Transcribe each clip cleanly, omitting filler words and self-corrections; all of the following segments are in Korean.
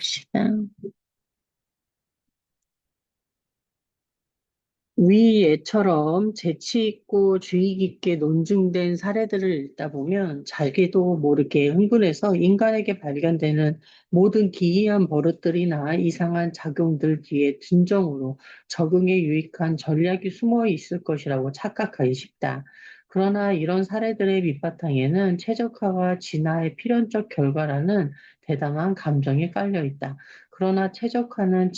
시간. 위 애처럼 재치 있고 주의 깊게 논증된 사례들을 읽다 보면 자기도 모르게 흥분해서 인간에게 발견되는 모든 기이한 버릇들이나 이상한 작용들 뒤에 진정으로 적응에 유익한 전략이 숨어 있을 것이라고 착각하기 쉽다. 그러나 이런 사례들의 밑바탕에는 최적화와 진화의 필연적 결과라는 대담한 감정이 깔려 있다. 그러나 최적화는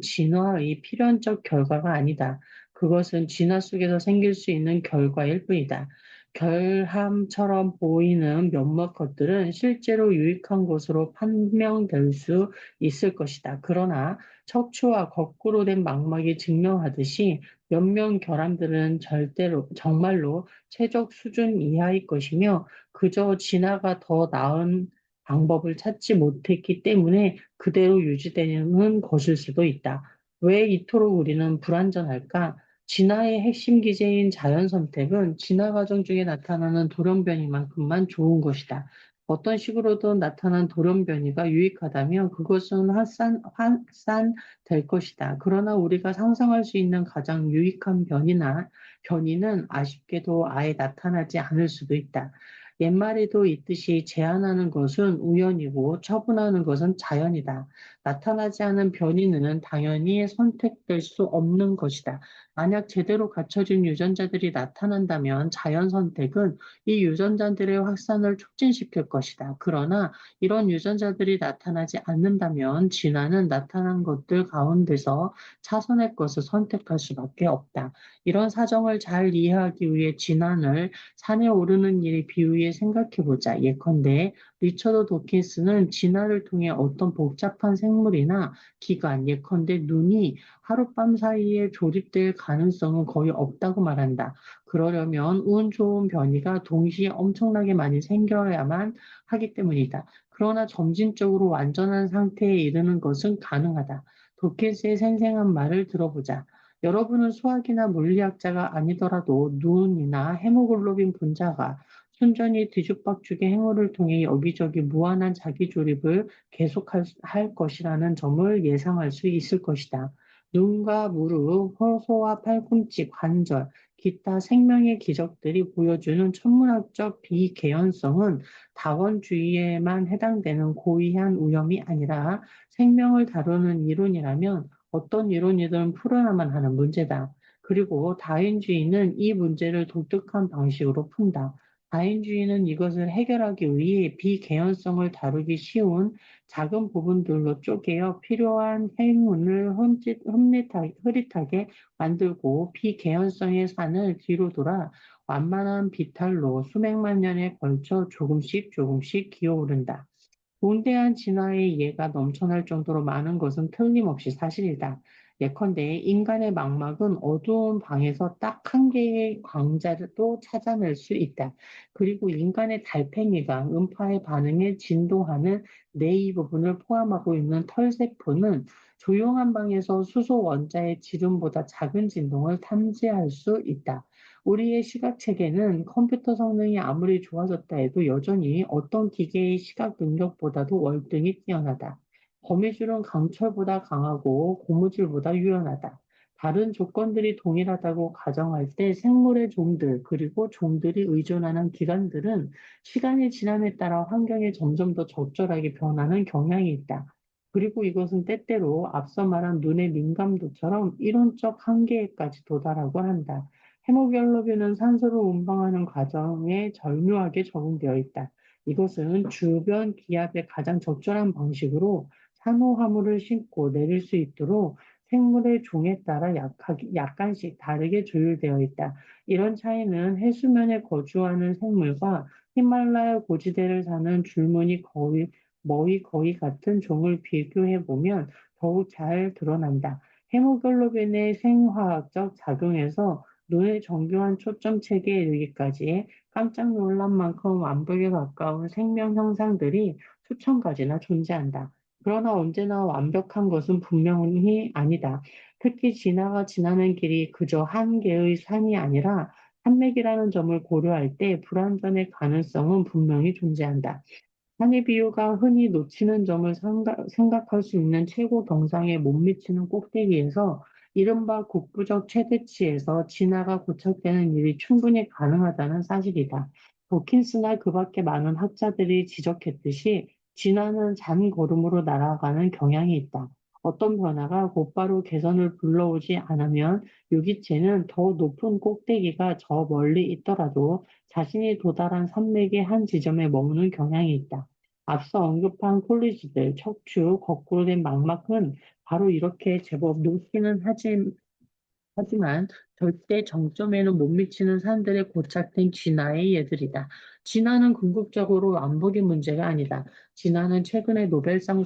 진화의 필연적 결과가 아니다. 그것은 진화 속에서 생길 수 있는 결과일 뿐이다. 결함처럼 보이는 몇몇 것들은 실제로 유익한 것으로 판명될 수 있을 것이다. 그러나 척추와 거꾸로 된 망막이 증명하듯이 몇몇 결함들은 절대로, 정말로 최적 수준 이하의 것이며 그저 진화가 더 나은 방법을 찾지 못했기 때문에 그대로 유지되는 것일 수도 있다. 왜 이토록 우리는 불완전할까? 진화의 핵심 기제인 자연 선택은 진화 과정 중에 나타나는 돌연변이만큼만 좋은 것이다. 어떤 식으로든 나타난 돌연변이가 유익하다면 그것은 확산될 것이다. 그러나 우리가 상상할 수 있는 가장 유익한 변이는 아쉽게도 아예 나타나지 않을 수도 있다. 옛말에도 있듯이 제한하는 것은 우연이고 처분하는 것은 자연이다. 나타나지 않은 변이는 당연히 선택될 수 없는 것이다. 만약 제대로 갖춰진 유전자들이 나타난다면 자연 선택은 이 유전자들의 확산을 촉진시킬 것이다. 그러나 이런 유전자들이 나타나지 않는다면 진화는 나타난 것들 가운데서 차선의 것을 선택할 수밖에 없다. 이런 사정을 잘 이해하기 위해 진화를 산에 오르는 일에 비유해 생각해 보자. 예컨대 리처드 도킨스는 진화를 통해 어떤 복잡한 생물이나 기관, 예컨대 눈이 하룻밤 사이에 조립될 가능성은 거의 없다고 말한다. 그러려면 운 좋은 변이가 동시에 엄청나게 많이 생겨야만 하기 때문이다. 그러나 점진적으로 완전한 상태에 이르는 것은 가능하다. 도킨스의 생생한 말을 들어보자. 여러분은 수학이나 물리학자가 아니더라도 눈이나 헤모글로빈 분자가 순전히 뒤죽박죽의 행위를 통해 여기저기 무한한 자기 조립을 계속할 것이라는 점을 예상할 수 있을 것이다. 눈과 무릎, 소와 팔꿈치, 관절, 기타 생명의 기적들이 보여주는 천문학적 비개연성은 다원주의에만 해당되는 고의한 우연이 아니라 생명을 다루는 이론이라면 어떤 이론이든 풀어야만 하는 문제다. 그리고 다인주의는 이 문제를 독특한 방식으로 푼다. 다인주의는 이것을 해결하기 위해 비개연성을 다루기 쉬운 작은 부분들로 쪼개어 필요한 행운을 흐릿하게 만들고 비개연성의 산을 뒤로 돌아 완만한 비탈로 수백만 년에 걸쳐 조금씩 기어오른다. 동대한 진화의 예가 넘쳐날 정도로 많은 것은 틀림없이 사실이다. 예컨대 인간의 망막은 어두운 방에서 딱 한 개의 광자도 찾아낼 수 있다. 그리고 인간의 달팽이가 음파에 반응해 진동하는 뇌의 부분을 포함하고 있는 털세포는 조용한 방에서 수소 원자의 지름보다 작은 진동을 탐지할 수 있다. 우리의 시각 체계는 컴퓨터 성능이 아무리 좋아졌다 해도 여전히 어떤 기계의 시각 능력보다도 월등히 뛰어나다. 거미줄은 강철보다 강하고 고무줄보다 유연하다. 다른 조건들이 동일하다고 가정할 때 생물의 종들, 그리고 종들이 의존하는 기관들은 시간이 지남에 따라 환경에 점점 더 적절하게 변하는 경향이 있다. 그리고 이것은 때때로 앞서 말한 눈의 민감도처럼 이론적 한계에까지 도달하고 한다. 헤모글로빈은 산소를 운반하는 과정에 절묘하게 적응되어 있다. 이것은 주변 기압에 가장 적절한 방식으로 산호화물을 싣고 내릴 수 있도록 생물의 종에 따라 약간씩 다르게 조율되어 있다. 이런 차이는 해수면에 거주하는 생물과 히말라야 고지대를 사는 줄무늬 거의 같은 종을 비교해 보면 더욱 잘 드러난다. 헤모글로빈의 생화학적 작용에서 눈의 정교한 초점 체계에 이르기까지 깜짝 놀랄 만큼 완벽에 가까운 생명 현상들이 수천 가지나 존재한다. 그러나 언제나 완벽한 것은 분명히 아니다. 특히 진화가 지나는 길이 그저 한 개의 산이 아니라 산맥이라는 점을 고려할 때 불완전의 가능성은 분명히 존재한다. 산의 비유가 흔히 놓치는 점을 생각할 수 있는 최고 경상에 못 미치는 꼭대기에서 이른바 국부적 최대치에서 진화가 고착되는 일이 충분히 가능하다는 사실이다. 도킨스나 그 밖에 많은 학자들이 지적했듯이 진화는 잔걸음으로 날아가는 경향이 있다. 어떤 변화가 곧바로 개선을 불러오지 않으면 유기체는 더 높은 꼭대기가 저 멀리 있더라도 자신이 도달한 산맥의 한 지점에 머무는 경향이 있다. 앞서 언급한 콜리지들, 척추, 거꾸로 된 망막은 바로 이렇게 제법 높기는 하지만 절대 정점에는 못 미치는 산들의 고착된 진화의 예들이다. 진화는 궁극적으로 완벽의 문제가 아니다. 진화는 최근에 노벨상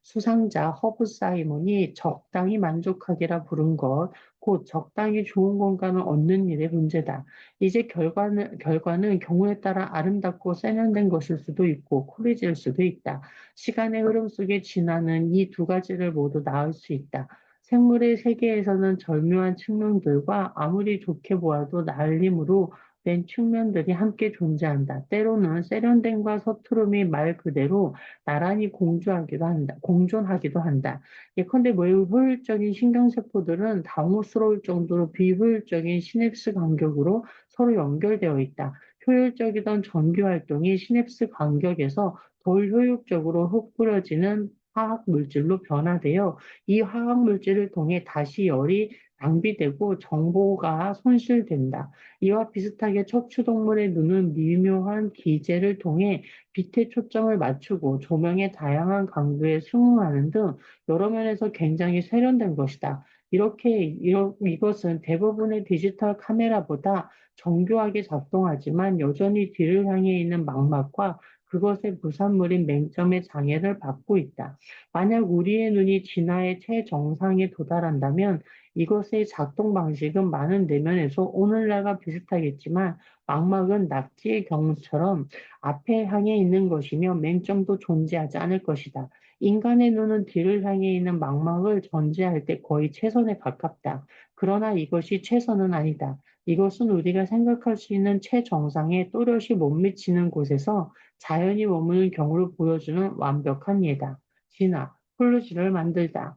수상자 허브 사이먼이 적당히 만족하기라 부른 것, 곧 적당히 좋은 건강을 얻는 일의 문제다. 이제 결과는 경우에 따라 아름답고 세련된 것일 수도 있고 코리질 수도 있다. 시간의 흐름 속에 진화는 이 두 가지를 모두 낳을 수 있다. 생물의 세계에서는 절묘한 측면들과 아무리 좋게 보아도 날림으로 된 측면들이 함께 존재한다. 때로는 세련됨과 서투름이 말 그대로 나란히 공존하기도 한다. 예컨대 매우 효율적인 신경세포들은 당혹스러울 정도로 비효율적인 시냅스 간격으로 서로 연결되어 있다. 효율적이던 전기 활동이 시냅스 간격에서 덜 효율적으로 흩뿌려지는 화학 물질로 변화되어 이 화학 물질을 통해 다시 열이 낭비되고 정보가 손실된다. 이와 비슷하게 척추동물의 눈은 미묘한 기제를 통해 빛의 초점을 맞추고 조명의 다양한 강도에 순응하는 등 여러 면에서 굉장히 세련된 것이다. 이것은 대부분의 디지털 카메라보다 정교하게 작동하지만 여전히 뒤를 향해 있는 망막과 그것의 부산물인 맹점의 장애를 받고 있다. 만약 우리의 눈이 진화의 최정상에 도달한다면 이것의 작동 방식은 많은 내면에서 오늘날과 비슷하겠지만 망막은 낙지의 경우처럼 앞에 향해 있는 것이며 맹점도 존재하지 않을 것이다. 인간의 눈은 뒤를 향해 있는 망막을 전제할 때 거의 최선에 가깝다. 그러나 이것이 최선은 아니다. 이것은 우리가 생각할 수 있는 최정상에 또렷이 못 미치는 곳에서 자연이 머무는 경우를 보여주는 완벽한 예다. 진화, 폴루지를 만들다.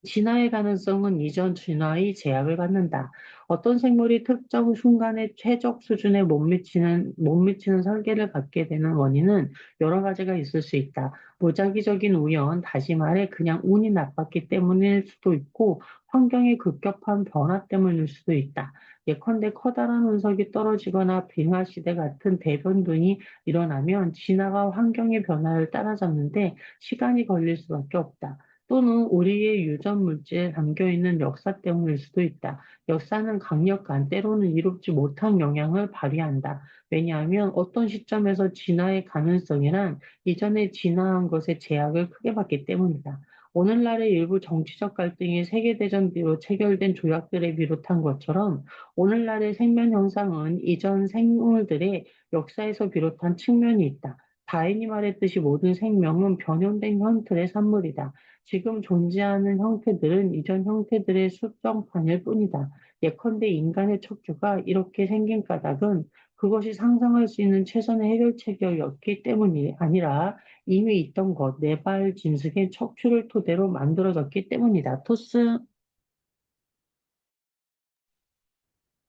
진화의 가능성은 이전 진화의 제약을 받는다. 어떤 생물이 특정 순간에 최적 수준에 못 미치는 설계를 갖게 되는 원인은 여러 가지가 있을 수 있다. 무작위적인 우연, 다시 말해 그냥 운이 나빴기 때문일 수도 있고, 환경의 급격한 변화 때문일 수도 있다. 예컨대 커다란 운석이 떨어지거나 빙하 시대 같은 대변동이 일어나면 진화가 환경의 변화를 따라잡는데 시간이 걸릴 수밖에 없다. 또는 우리의 유전 물질에 담겨 있는 역사 때문일 수도 있다. 역사는 강력한, 때로는 이롭지 못한 영향을 발휘한다. 왜냐하면 어떤 시점에서 진화의 가능성이란 이전에 진화한 것의 제약을 크게 받기 때문이다. 오늘날의 일부 정치적 갈등이 세계대전 뒤로 체결된 조약들에 비롯한 것처럼 오늘날의 생명 현상은 이전 생물들의 역사에서 비롯한 측면이 있다. 다인이 말했듯이 모든 생명은 변형된 형틀의 산물이다. 지금 존재하는 형태들은 이전 형태들의 수정판일 뿐이다. 예컨대 인간의 척추가 이렇게 생긴 까닭은 그것이 상상할 수 있는 최선의 해결책이었기 때문이 아니라 이미 있던 것, 네발 진흙의 척추를 토대로 만들어졌기 때문이다. 토스.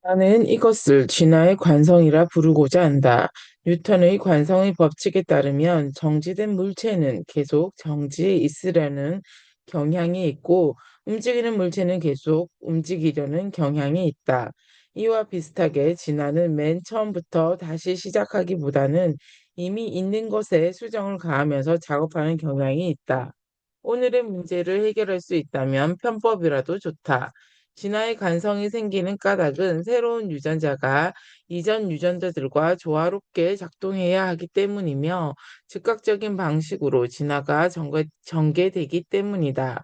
나는 이것을 진화의 관성이라 부르고자 한다. 뉴턴의 관성의 법칙에 따르면 정지된 물체는 계속 정지해 있으려는 경향이 있고 움직이는 물체는 계속 움직이려는 경향이 있다. 이와 비슷하게 진화는 맨 처음부터 다시 시작하기보다는 이미 있는 것에 수정을 가하면서 작업하는 경향이 있다. 오늘의 문제를 해결할 수 있다면 편법이라도 좋다. 진화의 관성이 생기는 까닭은 새로운 유전자가 이전 유전자들과 조화롭게 작동해야 하기 때문이며 즉각적인 방식으로 진화가 전개되기 때문이다.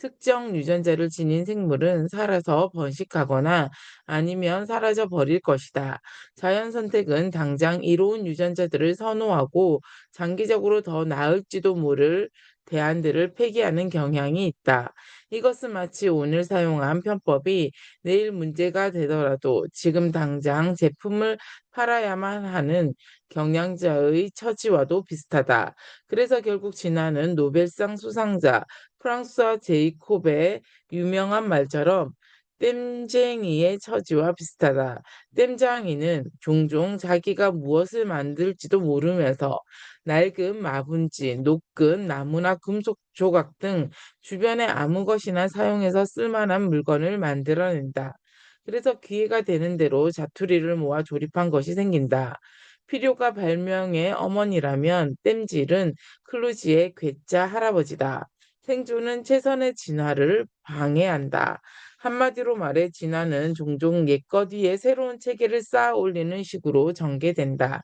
특정 유전자를 지닌 생물은 살아서 번식하거나 아니면 사라져 버릴 것이다. 자연 선택은 당장 이로운 유전자들을 선호하고 장기적으로 더 나을지도 모를 대안들을 폐기하는 경향이 있다. 이것은 마치 오늘 사용한 편법이 내일 문제가 되더라도 지금 당장 제품을 팔아야만 하는 경영자의 처지와도 비슷하다. 그래서 결국 진화는 노벨상 수상자 프랑스와 제이콥의 유명한 말처럼 땜쟁이의 처지와 비슷하다. 땜장이는 종종 자기가 무엇을 만들지도 모르면서 낡은 마분지, 노끈, 나무나 금속 조각 등 주변에 아무 것이나 사용해서 쓸만한 물건을 만들어낸다. 그래서 기회가 되는 대로 자투리를 모아 조립한 것이 생긴다. 필요가 발명의 어머니라면 땜질은 클루지의 괴짜 할아버지다. 생존은 최선의 진화를 방해한다. 한마디로 말해 진화는 종종 옛것 위에 새로운 체계를 쌓아 올리는 식으로 전개된다.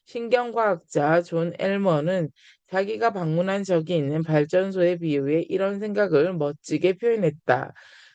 신경과학자 존 엘머는 자기가 방문한 적이 있는 발전소에 비유해 이런 생각을 멋지게 표현했다.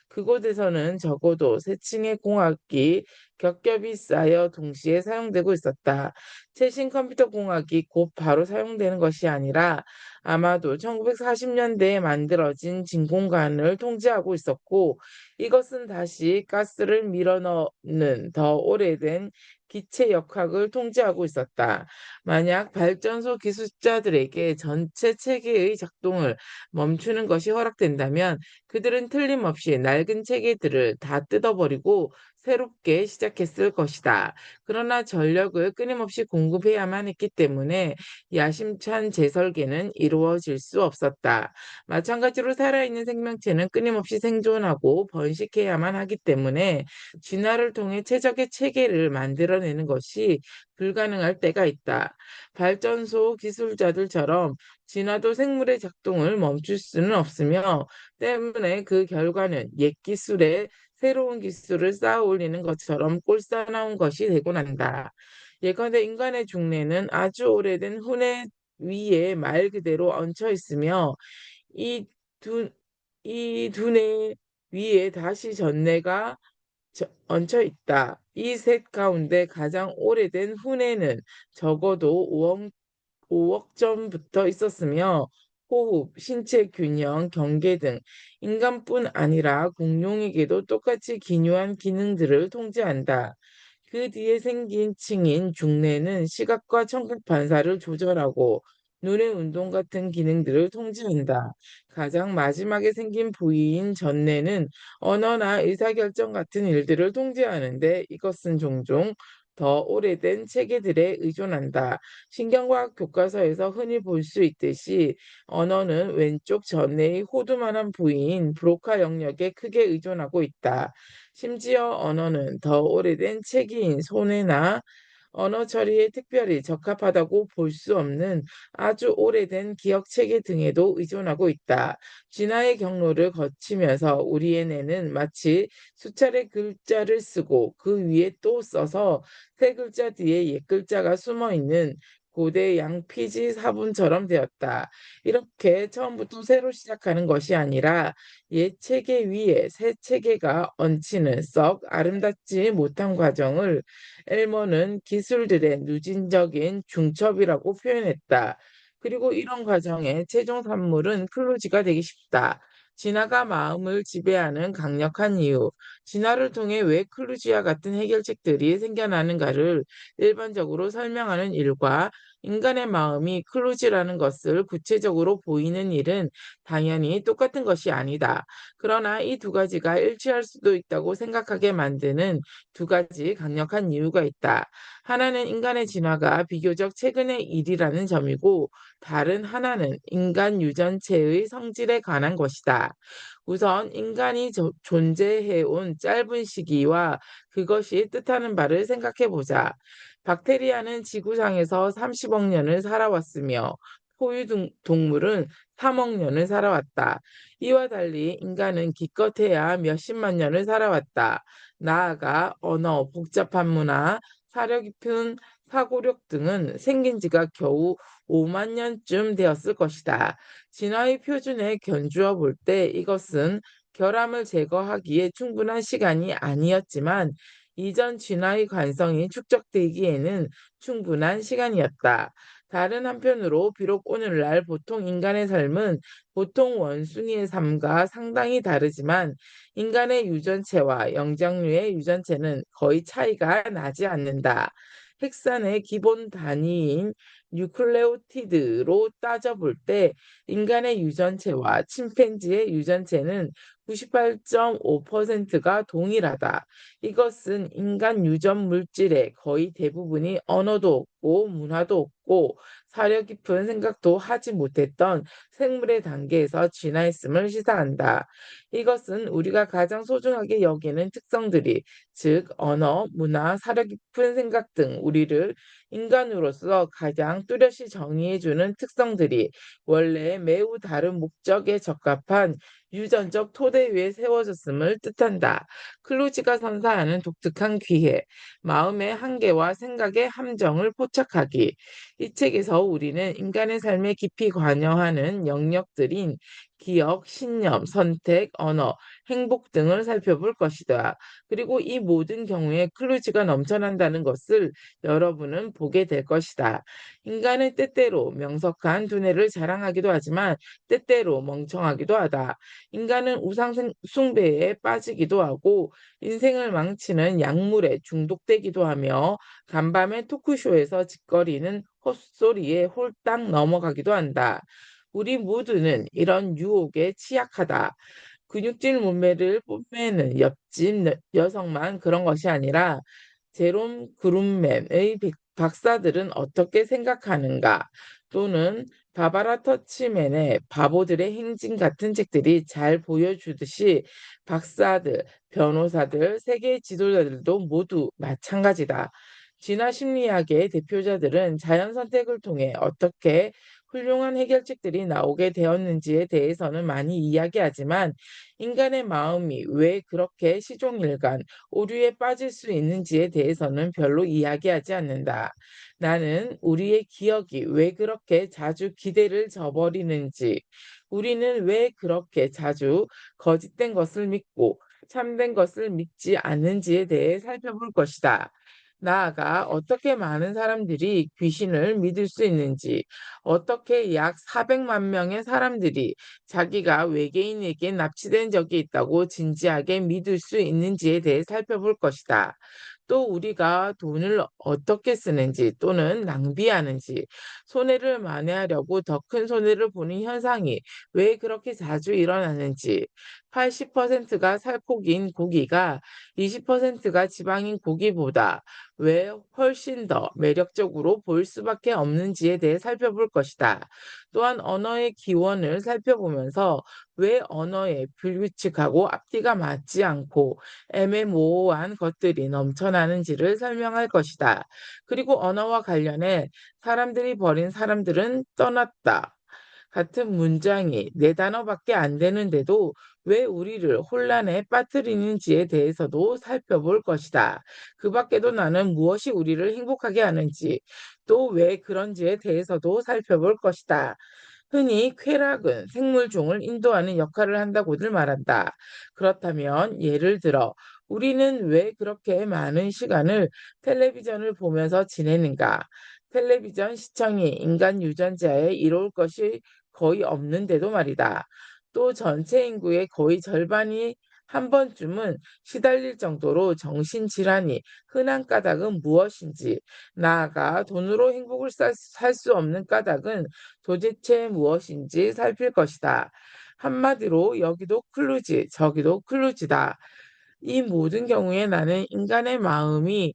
그곳에서는 적어도 세 층의 공학이 겹겹이 쌓여 동시에 사용되고 있었다. 최신 컴퓨터 공학이 곧 바로 사용되는 것이 아니라 아마도 1940년대에 만들어진 진공관을 통제하고 있었고, 이것은 다시 가스를 밀어넣는 더 오래된 기체 역학을 통제하고 있었다. 만약 발전소 기술자들에게 전체 체계의 작동을 멈추는 것이 허락된다면 그들은 틀림없이 낡은 체계들을 다 뜯어버리고 새롭게 시작했을 것이다. 그러나 전력을 끊임없이 공급해야만 했기 때문에 야심찬 재설계는 이루어질 수 없었다. 마찬가지로 살아있는 생명체는 끊임없이 생존하고 번식해야만 하기 때문에 진화를 통해 최적의 체계를 만들어내는 것이 불가능할 때가 있다. 발전소 기술자들처럼 진화도 생물의 작동을 멈출 수는 없으며 때문에 그 결과는 옛 기술에 새로운 기술을 쌓아 올리는 것처럼 꼴사나운 것이 되고 난다. 예컨대 인간의 중뇌는 아주 오래된 후뇌 위에 말 그대로 얹혀 있으며 이 두, 이 두뇌 위에 다시 전뇌가 얹혀 있다. 이 셋 가운데 가장 오래된 후뇌는 적어도 5억 전부터 있었으며 호흡, 신체 균형, 경계 등 인간뿐 아니라 공룡에게도 똑같이 기묘한 기능들을 통제한다. 그 뒤에 생긴 층인 중뇌는 시각과 청각 반사를 조절하고 눈의 운동 같은 기능들을 통제한다. 가장 마지막에 생긴 부위인 전뇌는 언어나 의사결정 같은 일들을 통제하는데 이것은 종종 더 오래된 체계들에 의존한다. 신경과학 교과서에서 흔히 볼 수 있듯이 언어는 왼쪽 전뇌의 호두만한 부위인 브로카 영역에 크게 의존하고 있다. 심지어 언어는 더 오래된 체계인 손해나 언어 처리에 특별히 적합하다고 볼 수 없는 아주 오래된 기억 체계 등에도 의존하고 있다. 진화의 경로를 거치면서 우리의 뇌는 마치 수차례 글자를 쓰고 그 위에 또 써서 새 글자 뒤에 옛 글자가 숨어 있는 고대 양피지 사본처럼 되었다. 이렇게 처음부터 새로 시작하는 것이 아니라 옛 체계 위에 새 체계가 얹히는 썩 아름답지 못한 과정을 엘머는 기술들의 누진적인 중첩이라고 표현했다. 그리고 이런 과정의 최종 산물은 클로지가 되기 쉽다. 진화가 마음을 지배하는 강력한 이유, 진화를 통해 왜 클루지와 같은 해결책들이 생겨나는가를 일반적으로 설명하는 일과 인간의 마음이 클루지라는 것을 구체적으로 보이는 일은 당연히 똑같은 것이 아니다. 그러나 이 두 가지가 일치할 수도 있다고 생각하게 만드는 두 가지 강력한 이유가 있다. 하나는 인간의 진화가 비교적 최근의 일이라는 점이고 다른 하나는 인간 유전체의 성질에 관한 것이다. 우선 인간이 존재해온 짧은 시기와 그것이 뜻하는 바를 생각해 보자. 박테리아는 지구상에서 30억 년을 살아왔으며 동물은 3억 년을 살아왔다. 이와 달리 인간은 기껏해야 몇십만 년을 살아왔다. 나아가 언어, 복잡한 문화, 사려 깊은 사고력 등은 생긴 지가 겨우 5만 년쯤 되었을 것이다. 진화의 표준에 견주어 볼 때 이것은 결함을 제거하기에 충분한 시간이 아니었지만 이전 진화의 관성이 축적되기에는 충분한 시간이었다. 다른 한편으로 비록 오늘날 보통 인간의 삶은 보통 원숭이의 삶과 상당히 다르지만 인간의 유전체와 영장류의 유전체는 거의 차이가 나지 않는다. 핵산의 기본 단위인 뉴클레오티드로 따져볼 때 인간의 유전체와 침팬지의 유전체는 98.5%가 동일하다. 이것은 인간 유전 물질의 거의 대부분이 언어도 없고 문화도 없고 사려 깊은 생각도 하지 못했던 생물의 단계에서 진화했음을 시사한다. 이것은 우리가 가장 소중하게 여기는 특성들이, 즉 언어, 문화, 사려 깊은 생각 등 우리를 인간으로서 가장 뚜렷이 정의해주는 특성들이 원래 매우 다른 목적에 적합한 유전적 토대 위에 세워졌음을 뜻한다. 클루지가 선사하는 독특한 기회, 마음의 한계와 생각의 함정을 포착하기. 이 책에서 우리는 인간의 삶에 깊이 관여하는 영역들인 기억, 신념, 선택, 언어, 행복 등을 살펴볼 것이다. 그리고 이 모든 경우에 클루지가 넘쳐난다는 것을 여러분은 보게 될 것이다. 인간은 때때로 명석한 두뇌를 자랑하기도 하지만 때때로 멍청하기도 하다. 인간은 우상 숭배에 빠지기도 하고 인생을 망치는 약물에 중독되기도 하며 간밤에 토크쇼에서 짓거리는 헛소리에 홀딱 넘어가기도 한다. 우리 모두는 이런 유혹에 취약하다. 근육질 몸매를 뽐내는 옆집 여성만 그런 것이 아니라 제롬 그룹맨의 박사들은 어떻게 생각하는가 또는 바바라 터치맨의 바보들의 행진 같은 책들이 잘 보여주듯이 박사들, 변호사들, 세계 지도자들도 모두 마찬가지다. 진화 심리학의 대표자들은 자연 선택을 통해 어떻게 훌륭한 해결책들이 나오게 되었는지에 대해서는 많이 이야기하지만 인간의 마음이 왜 그렇게 시종일관 오류에 빠질 수 있는지에 대해서는 별로 이야기하지 않는다. 나는 우리의 기억이 왜 그렇게 자주 기대를 저버리는지, 우리는 왜 그렇게 자주 거짓된 것을 믿고 참된 것을 믿지 않는지에 대해 살펴볼 것이다. 나아가 어떻게 많은 사람들이 귀신을 믿을 수 있는지, 어떻게 약 400만 명의 사람들이 자기가 외계인에게 납치된 적이 있다고 진지하게 믿을 수 있는지에 대해 살펴볼 것이다. 또 우리가 돈을 어떻게 쓰는지 또는 낭비하는지, 손해를 만회하려고 더 큰 손해를 보는 현상이 왜 그렇게 자주 일어나는지, 80%가 살코기인 고기가 20%가 지방인 고기보다 왜 훨씬 더 매력적으로 보일 수밖에 없는지에 대해 살펴볼 것이다. 또한 언어의 기원을 살펴보면서 왜 언어에 불규칙하고 앞뒤가 맞지 않고 애매모호한 것들이 넘쳐나는지를 설명할 것이다. 그리고 언어와 관련해 사람들이 버린 사람들은 떠났다. 같은 문장이 네 단어밖에 안 되는데도 왜 우리를 혼란에 빠뜨리는지에 대해서도 살펴볼 것이다. 그 밖에도 나는 무엇이 우리를 행복하게 하는지, 또 왜 그런지에 대해서도 살펴볼 것이다. 흔히 쾌락은 생물종을 인도하는 역할을 한다고들 말한다. 그렇다면 예를 들어 우리는 왜 그렇게 많은 시간을 텔레비전을 보면서 지내는가? 텔레비전 시청이 인간 유전자에 이로울 것이 거의 없는데도 말이다. 또 전체 인구의 거의 절반이 한 번쯤은 시달릴 정도로 정신질환이 흔한 까닭은 무엇인지, 나아가 돈으로 행복을 살 수 없는 까닭은 도대체 무엇인지 살필 것이다. 한마디로 여기도 클루지, 저기도 클루지다. 이 모든 경우에 나는 인간의 마음이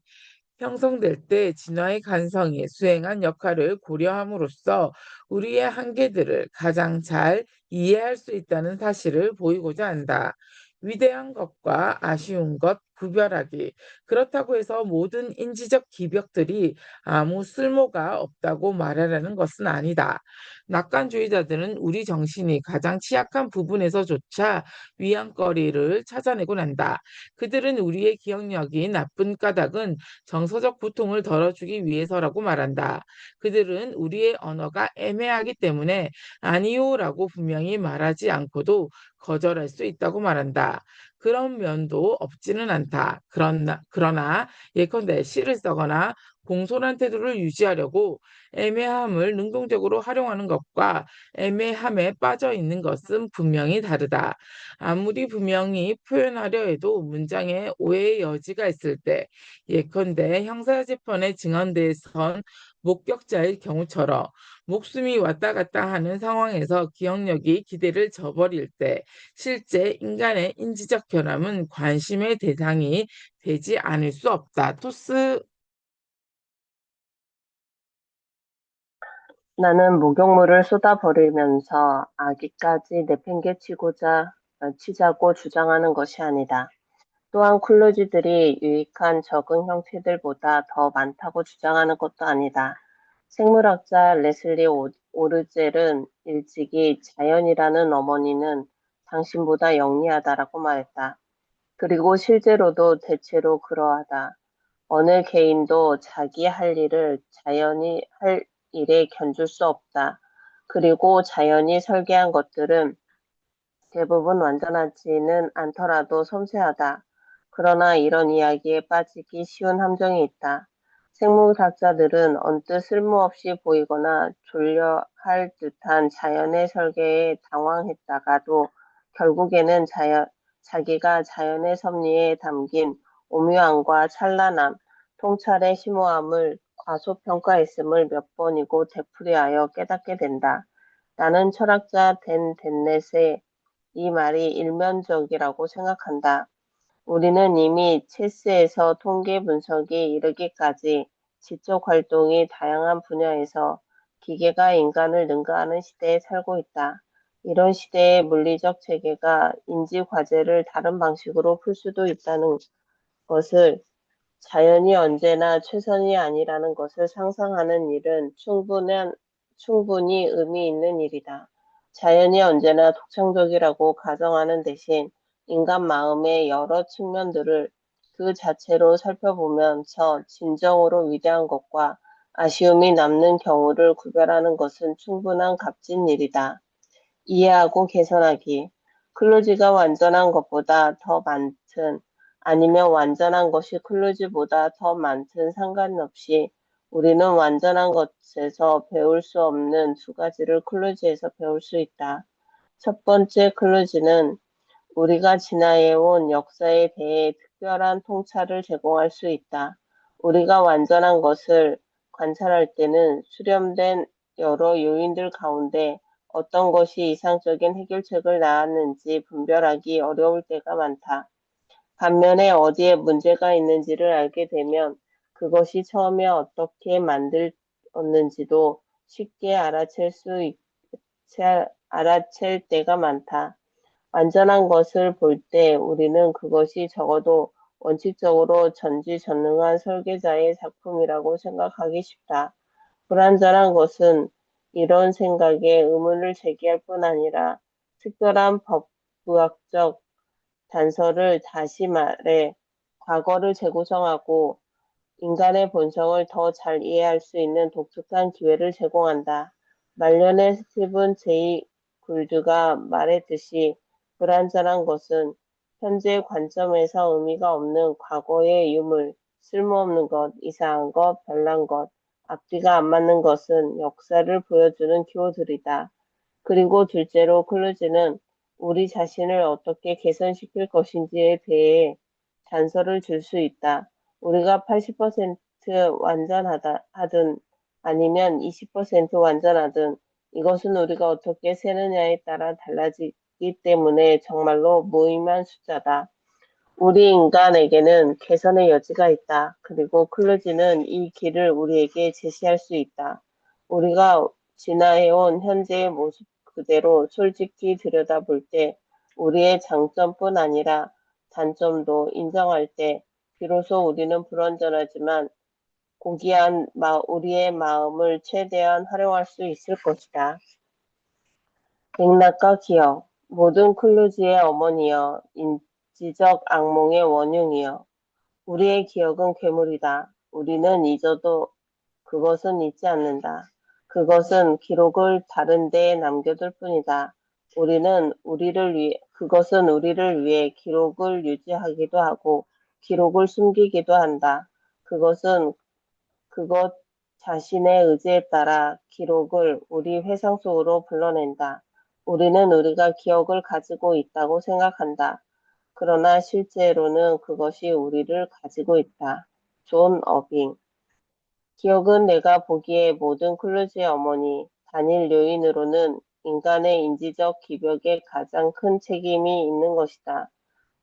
형성될 때 진화의 간성이 수행한 역할을 고려함으로써 우리의 한계들을 가장 잘 이해할 수 있다는 사실을 보이고자 한다. 위대한 것과 아쉬운 것 구별하기. 그렇다고 해서 모든 인지적 기벽들이 아무 쓸모가 없다고 말하라는 것은 아니다. 낙관주의자들은 우리 정신이 가장 취약한 부분에서조차 위안거리를 찾아내곤 한다. 그들은 우리의 기억력이 나쁜 까닭은 정서적 고통을 덜어주기 위해서라고 말한다. 그들은 우리의 언어가 애매하기 때문에 아니요라고 분명히 말하지 않고도 거절할 수 있다고 말한다. 그런 면도 없지는 않다. 그러나 예컨대 시를 써거나 공손한 태도를 유지하려고 애매함을 능동적으로 활용하는 것과 애매함에 빠져 있는 것은 분명히 다르다. 아무리 분명히 표현하려 해도 문장에 오해의 여지가 있을 때, 예컨대 형사재판에 증언대선 목격자의 경우처럼 목숨이 왔다 갔다 하는 상황에서 기억력이 기대를 저버릴 때, 실제 인간의 인지적 변함은 관심의 대상이 되지 않을 수 없다. 토스. 나는 목욕물을 쏟아버리면서 아기까지 치자고 주장하는 것이 아니다. 또한 콜로지들이 유익한 적응 형태들보다 더 많다고 주장하는 것도 아니다. 생물학자 레슬리 오르젤은 일찍이 자연이라는 어머니는 당신보다 영리하다라고 말했다. 그리고 실제로도 대체로 그러하다. 어느 개인도 자기 할 일을 자연이 할 일에 견줄 수 없다. 그리고 자연이 설계한 것들은 대부분 완전하지는 않더라도 섬세하다. 그러나 이런 이야기에 빠지기 쉬운 함정이 있다. 생물학자들은 언뜻 쓸모없이 보이거나 졸려할 듯한 자연의 설계에 당황했다가도 결국에는 자기가 자연의 섭리에 담긴 오묘함과 찬란함, 통찰의 심오함을 과소평가했음을 몇 번이고 되풀이하여 깨닫게 된다. 나는 철학자 댄 덴넷의 이 말이 일면적이라고 생각한다. 우리는 이미 체스에서 통계 분석에 이르기까지 지적 활동이 다양한 분야에서 기계가 인간을 능가하는 시대에 살고 있다. 이런 시대의 물리적 체계가 인지 과제를 다른 방식으로 풀 수도 있다는 것을 자연이 언제나 최선이 아니라는 것을 상상하는 일은 충분히 의미 있는 일이다. 자연이 언제나 독창적이라고 가정하는 대신 인간 마음의 여러 측면들을 그 자체로 살펴보면서 진정으로 위대한 것과 아쉬움이 남는 경우를 구별하는 것은 충분한 값진 일이다. 이해하고 개선하기. 클로즈가 완전한 것보다 더 많든 아니면 완전한 것이 클로즈보다 더 많든 상관없이 우리는 완전한 것에서 배울 수 없는 두 가지를 클로즈에서 배울 수 있다. 첫 번째 클로즈는 우리가 지나해온 역사에 대해 특별한 통찰을 제공할 수 있다. 우리가 완전한 것을 관찰할 때는 수렴된 여러 요인들 가운데 어떤 것이 이상적인 해결책을 낳았는지 분별하기 어려울 때가 많다. 반면에 어디에 문제가 있는지를 알게 되면 그것이 처음에 어떻게 만들었는지도 쉽게 알아챌 때가 많다. 완전한 것을 볼 때 우리는 그것이 적어도 원칙적으로 전지전능한 설계자의 작품이라고 생각하기 쉽다. 불완전한 것은 이런 생각에 의문을 제기할 뿐 아니라 특별한 법의학적 단서를 다시 말해 과거를 재구성하고 인간의 본성을 더 잘 이해할 수 있는 독특한 기회를 제공한다. 말년의 스티븐 제이 굴드가 말했듯이 불완전한 것은 현재 관점에서 의미가 없는 과거의 유물, 쓸모없는 것, 이상한 것, 별난 것, 앞뒤가 안 맞는 것은 역사를 보여주는 기호들이다. 그리고 둘째로 클루즈는 우리 자신을 어떻게 개선시킬 것인지에 대해 단서를 줄 수 있다. 우리가 80% 완전하다 하든 아니면 20% 완전하든 이것은 우리가 어떻게 세느냐에 따라 달라지기 때문에 정말로 무의미한 숫자다. 우리 인간에게는 개선의 여지가 있다. 그리고 클루지는 이 길을 우리에게 제시할 수 있다. 우리가 진화해온 현재의 모습 그대로 솔직히 들여다볼 때 우리의 장점뿐 아니라 단점도 인정할 때 비로소 우리는 불완전하지만 고귀한 우리의 마음을 최대한 활용할 수 있을 것이다. 맥락과 기억, 모든 클루지의 어머니여, 인지적 악몽의 원흉이여, 우리의 기억은 괴물이다. 우리는 잊어도 그것은 잊지 않는다. 그것은 기록을 다른 데에 남겨둘 뿐이다. 그것은 우리를 위해 기록을 유지하기도 하고, 기록을 숨기기도 한다. 그것은 그것 자신의 의지에 따라 기록을 우리 회상 속으로 불러낸다. 우리는 우리가 기억을 가지고 있다고 생각한다. 그러나 실제로는 그것이 우리를 가지고 있다. 존 어빙. 기억은 내가 보기에 모든 클루즈의 어머니, 단일 요인으로는 인간의 인지적 기벽에 가장 큰 책임이 있는 것이다.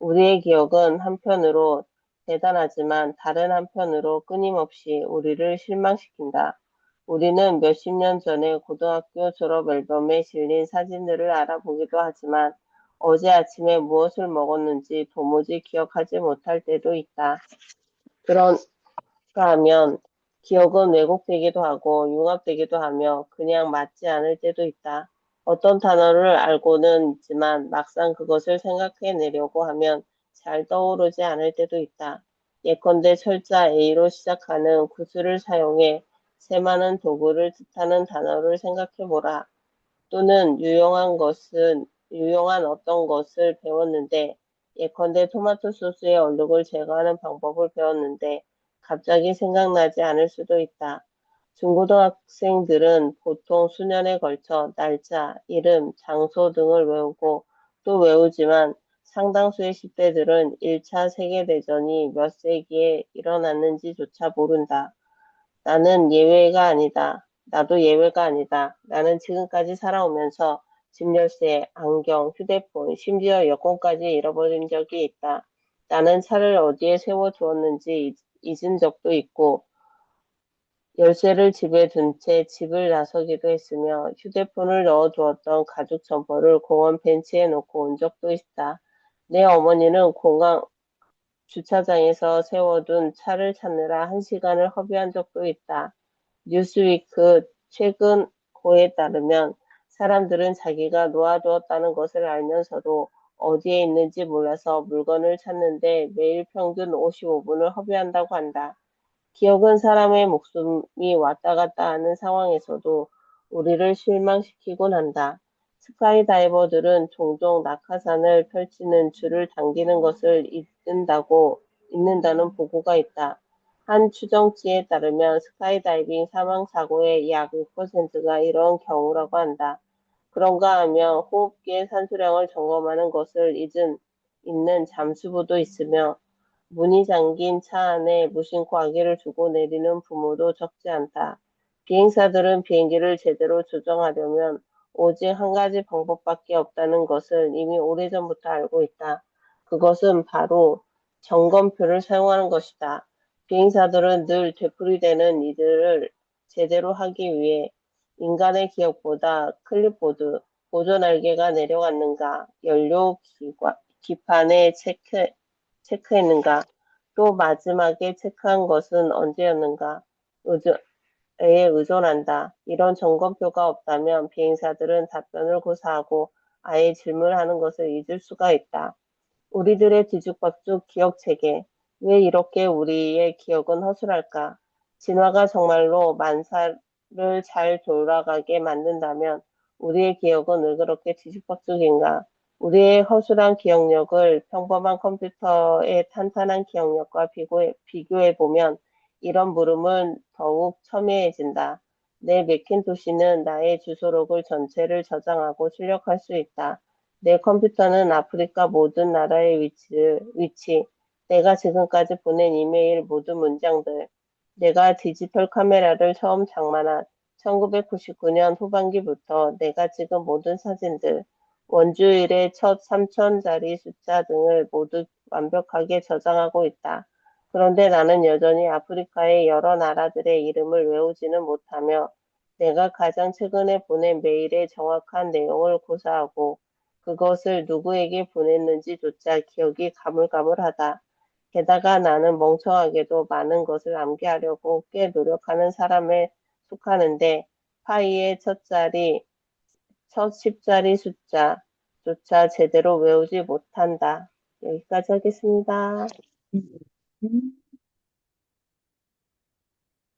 우리의 기억은 한편으로 대단하지만 다른 한편으로 끊임없이 우리를 실망시킨다. 우리는 몇십 년 전에 고등학교 졸업 앨범에 실린 사진들을 알아보기도 하지만 어제 아침에 무엇을 먹었는지 도무지 기억하지 못할 때도 있다. 그런가 하면 기억은 왜곡되기도 하고 융합되기도 하며 그냥 맞지 않을 때도 있다. 어떤 단어를 알고는 있지만 막상 그것을 생각해내려고 하면 잘 떠오르지 않을 때도 있다. 예컨대 철자 A로 시작하는 구슬을 사용해 새많은 도구를 뜻하는 단어를 생각해보라. 또는 유용한 어떤 것을 배웠는데, 예컨대 토마토 소스의 얼룩을 제거하는 방법을 배웠는데, 갑자기 생각나지 않을 수도 있다. 중고등학생들은 보통 수년에 걸쳐 날짜, 이름, 장소 등을 외우고 또 외우지만 상당수의 10대들은 1차 세계대전이 몇 세기에 일어났는지조차 모른다. 나는 예외가 아니다. 나도 예외가 아니다. 나는 지금까지 살아오면서 집 열쇠, 안경, 휴대폰, 심지어 여권까지 잃어버린 적이 있다. 나는 차를 어디에 세워두었는지 잊은 적도 있고, 열쇠를 집에 둔 채 집을 나서기도 했으며, 휴대폰을 넣어두었던 가죽 점퍼를 공원 벤치에 놓고 온 적도 있다. 내 어머니는 공항 주차장에서 세워둔 차를 찾느라 1시간을 허비한 적도 있다. 뉴스위크 최근 호에 따르면 사람들은 자기가 놓아두었다는 것을 알면서도 어디에 있는지 몰라서 물건을 찾는데 매일 평균 55분을 허비한다고 한다. 기억은 사람의 목숨이 왔다 갔다 하는 상황에서도 우리를 실망시키곤 한다. 스카이다이버들은 종종 낙하산을 펼치는 줄을 당기는 것을 잊는다는 보고가 있다. 한 추정치에 따르면 스카이다이빙 사망 사고의 약 6%가 이런 경우라고 한다. 그런가 하면 호흡기의 산소량을 점검하는 것을 잊는 잠수부도 있으며 문이 잠긴 차 안에 무심코 아기를 두고 내리는 부모도 적지 않다. 비행사들은 비행기를 제대로 조정하려면 오직 한 가지 방법밖에 없다는 것을 이미 오래전부터 알고 있다. 그것은 바로 점검표를 사용하는 것이다. 비행사들은 늘 되풀이되는 일들을 제대로 하기 위해 인간의 기억보다 클립보드, 보조 날개가 내려갔는가, 기판에 체크했는가, 또 마지막에 체크한 것은 언제였는가, 에 의존한다. 이런 점검표가 없다면 비행사들은 답변을 고사하고 아예 질문하는 것을 잊을 수가 있다. 우리들의 뒤죽박죽 기억 체계. 왜 이렇게 우리의 기억은 허술할까? 진화가 정말로 만사를 잘 돌아가게 만든다면 우리의 기억은 왜 그렇게 뒤죽박죽인가? 우리의 허술한 기억력을 평범한 컴퓨터의 탄탄한 기억력과 비교해 보면 이런 물음은 더욱 첨예해진다. 내 매킨토시는 나의 주소록을 전체를 저장하고 출력할 수 있다. 내 컴퓨터는 아프리카 모든 나라의 위치, 내가 지금까지 보낸 이메일 모든 문장들, 내가 디지털 카메라를 처음 장만한 1999년 후반기부터 내가 찍은 모든 사진들, 원주일의 첫 3천자리 숫자 등을 모두 완벽하게 저장하고 있다. 그런데 나는 여전히 아프리카의 여러 나라들의 이름을 외우지는 못하며 내가 가장 최근에 보낸 메일의 정확한 내용을 고사하고 그것을 누구에게 보냈는지조차 기억이 가물가물하다. 게다가 나는 멍청하게도 많은 것을 암기하려고 꽤 노력하는 사람에 속하는데 파이의 첫 10자리 숫자조차 제대로 외우지 못한다. 여기까지 하겠습니다. 음.